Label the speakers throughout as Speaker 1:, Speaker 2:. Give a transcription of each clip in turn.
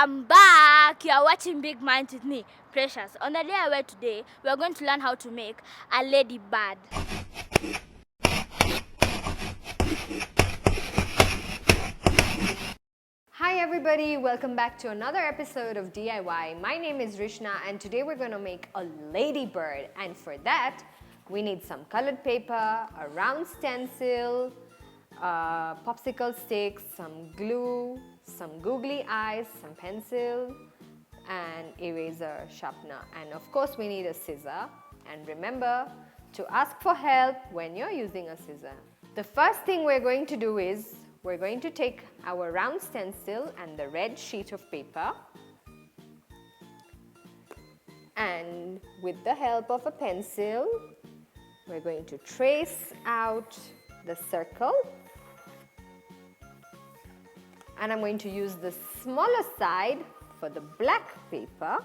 Speaker 1: I'm back. You are watching Big Minds with me, Precious. On the DIY today, we are going to learn how to make a ladybird.
Speaker 2: Hi everybody, welcome back to another episode of DIY. My name is Rishna and today we're going to make a ladybird, and for that we need some colored paper, a round stencil, popsicle sticks, some glue, some googly eyes, some pencil and eraser sharpener, and of course we need a scissor, and remember to ask for help when you're using a scissor. The first thing we're going to do is we're going to take our round stencil and the red sheet of paper, and with the help of a pencil we're going to trace out the circle, and I'm going to use the smaller side for the black paper.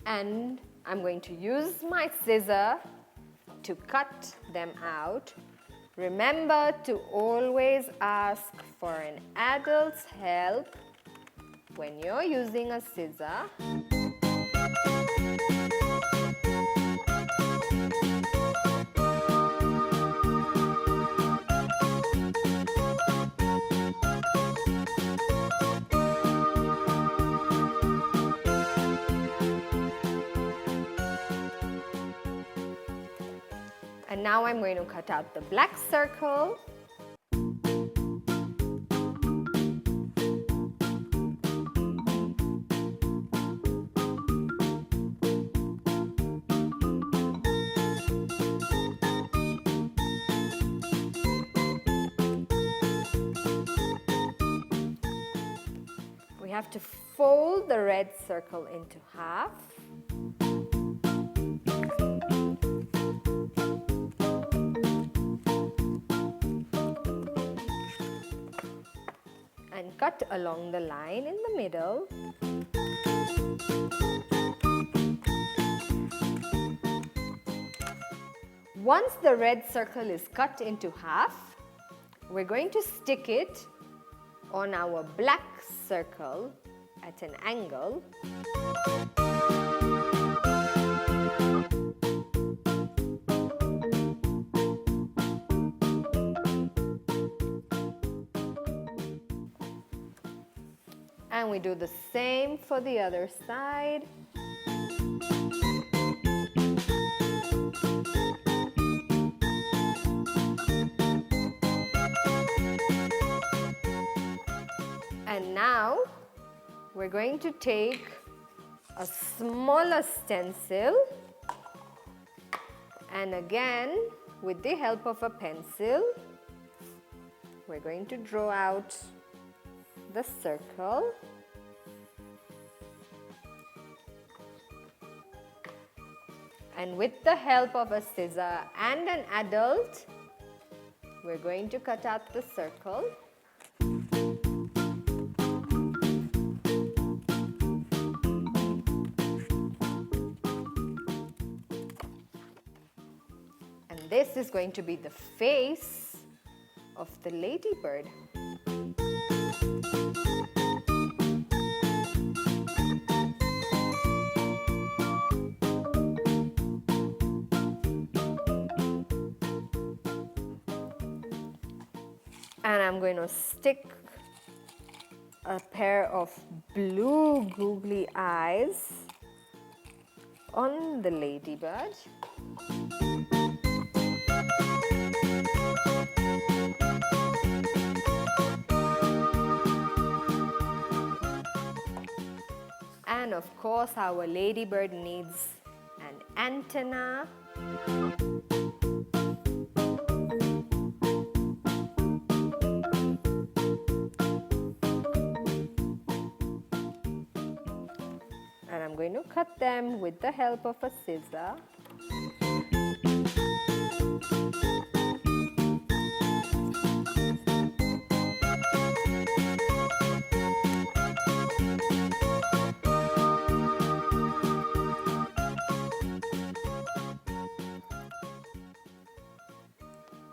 Speaker 2: And I'm going to use my scissor to cut them out. Remember to always ask for an adult's help when you're using a scissor. And now I'm going to cut out the black circle. We have to fold the red circle into half. And cut along the line in the middle. Once the red circle is cut into half, we're going to stick it on our black circle at an angle. And we do the same for the other side. And now we're going to take a smaller stencil, and again with the help of a pencil we're going to draw out the circle. And with the help of a scissor and an adult, we're going to cut out the circle. And this is going to be the face of the ladybird. And I'm going to stick a pair of blue googly eyes on the ladybird. And of course, our ladybird needs an antenna. And I'm going to cut them with the help of a scissor.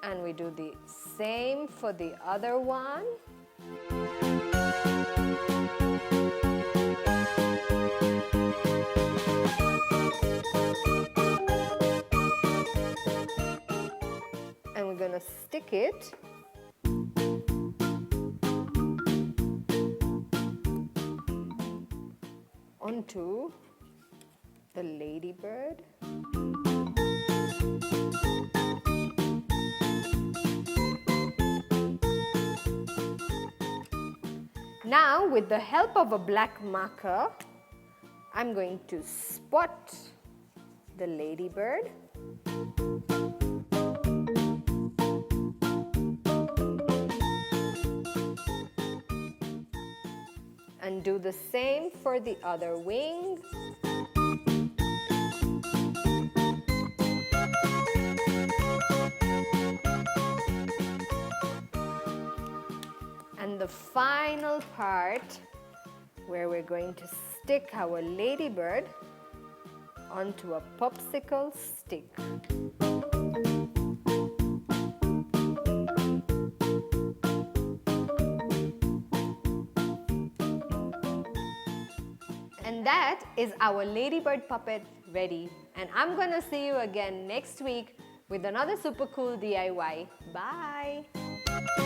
Speaker 2: And we do the same for the other one. And we're gonna stick it onto the ladybird. Now, with the help of a black marker, I'm going to spot the ladybird. And do the same for the other wing. And the final part where we're going to stick our ladybird onto a popsicle stick. And that is our ladybird puppet ready. And I'm gonna see you again next week with another super cool DIY. Bye!